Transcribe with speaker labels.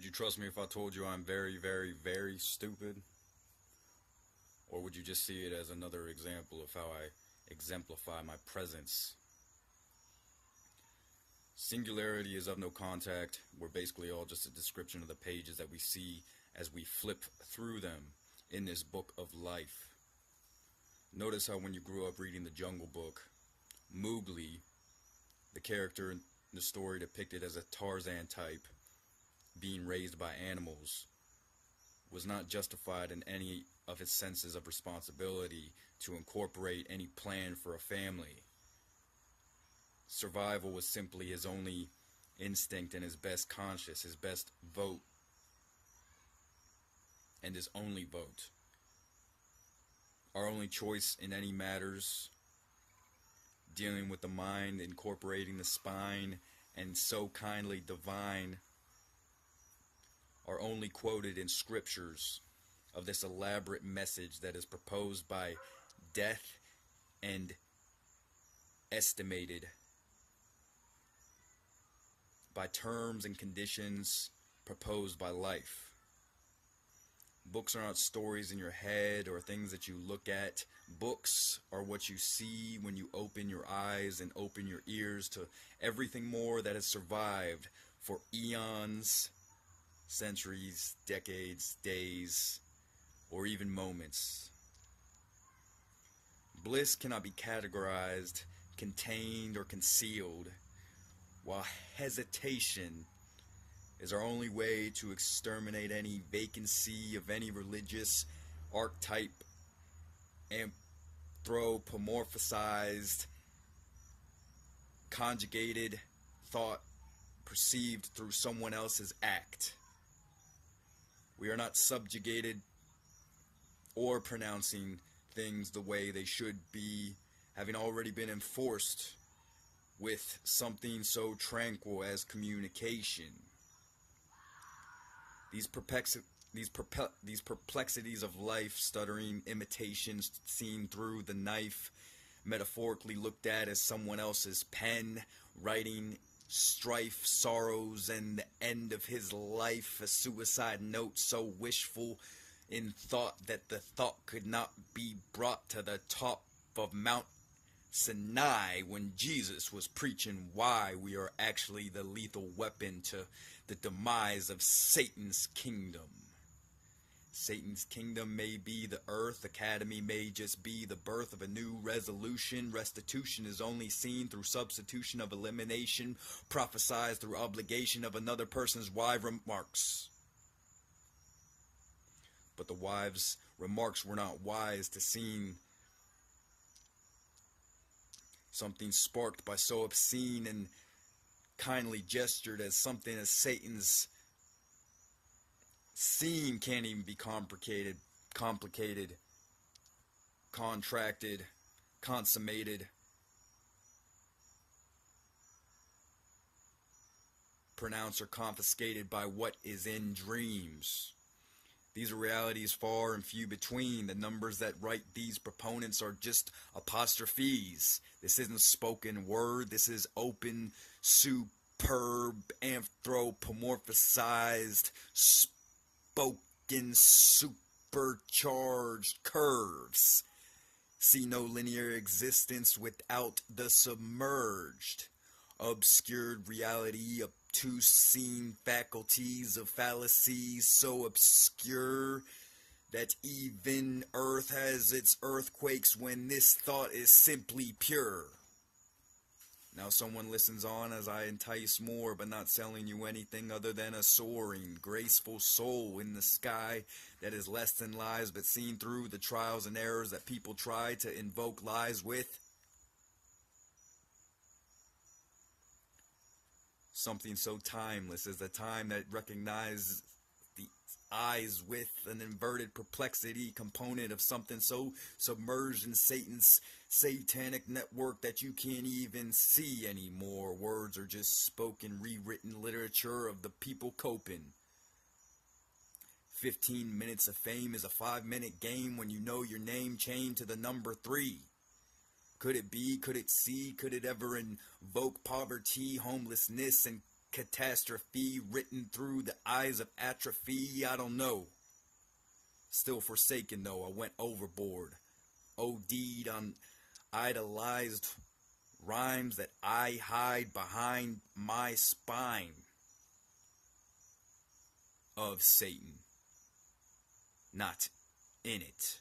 Speaker 1: you trust me if I told you I'm very, very, very stupid? Or would you just see it as another example of how I exemplify my presence? Singularity is of no contact. We're basically all just a description of the pages that we see as we flip through them in this book of life. Notice how when you grew up reading the Jungle Book, Mowgli, the character in the story depicted as a Tarzan type, being raised by animals, was not justified in any of his senses of responsibility to incorporate any plan for a family. Survival was simply his only instinct and his best conscience, his best vote, and his only vote. Our only choice in any matters, dealing with the mind, incorporating the spine, and so kindly divine, are only quoted in scriptures of this elaborate message that is proposed by death and estimated by terms and conditions proposed by life. Books are not stories in your head or things that you look at. Books are what you see when you open your eyes and open your ears to everything more that has survived for eons, centuries, decades, days, or even moments. Bliss cannot be categorized, contained, or concealed, while hesitation is our only way to exterminate any vacancy of any religious archetype, anthropomorphized, conjugated thought perceived through someone else's act. We are not subjugated or pronouncing things the way they should be, having already been enforced with something so tranquil as communication. These perplexities of life, stuttering imitations seen through the knife, metaphorically looked at as someone else's pen, writing strife, sorrows, and the end of his life, a suicide note so wishful in thought that the thought could not be brought to the top of Mount Sinai when Jesus was preaching why we are actually the lethal weapon to the demise of Satan's kingdom. Satan's kingdom may be the earth, academy may just be the birth of a new resolution. Restitution is only seen through substitution of elimination, prophesied through obligation of another person's wise remarks. But the wives' remarks were not wise to seeing something sparked by so obscene and kindly gestured as something as Satan's scene can't even be complicated, contracted, consummated, pronounced or confiscated by what is in dreams. These are realities far and few between. The numbers that write these proponents are just apostrophes. This isn't spoken word. This is open, superb, anthropomorphized, spoken, supercharged curves. See no linear existence without the submerged, obscured reality, obtuse faculties of fallacies so obscure that even earth has its earthquakes when this thought is simply pure. Now someone listens on as I entice more, but not selling you anything other than a soaring, graceful soul in the sky that is less than lies, but seen through the trials and errors that people try to invoke lies with. Something so timeless as the time that recognizes the eyes with an inverted perplexity component of something so submerged in Satan's satanic network that you can't even see anymore. Words are just spoken, rewritten literature of the people coping. 15 minutes of fame is a 5-minute game when you know your name chained to the number 3. Could it be? Could it see? Could it ever invoke poverty, homelessness, and catastrophe written through the eyes of atrophy, I don't know. Still forsaken though, I went overboard. OD'd on idolized rhymes that I hide behind my spine of Satan, not in it.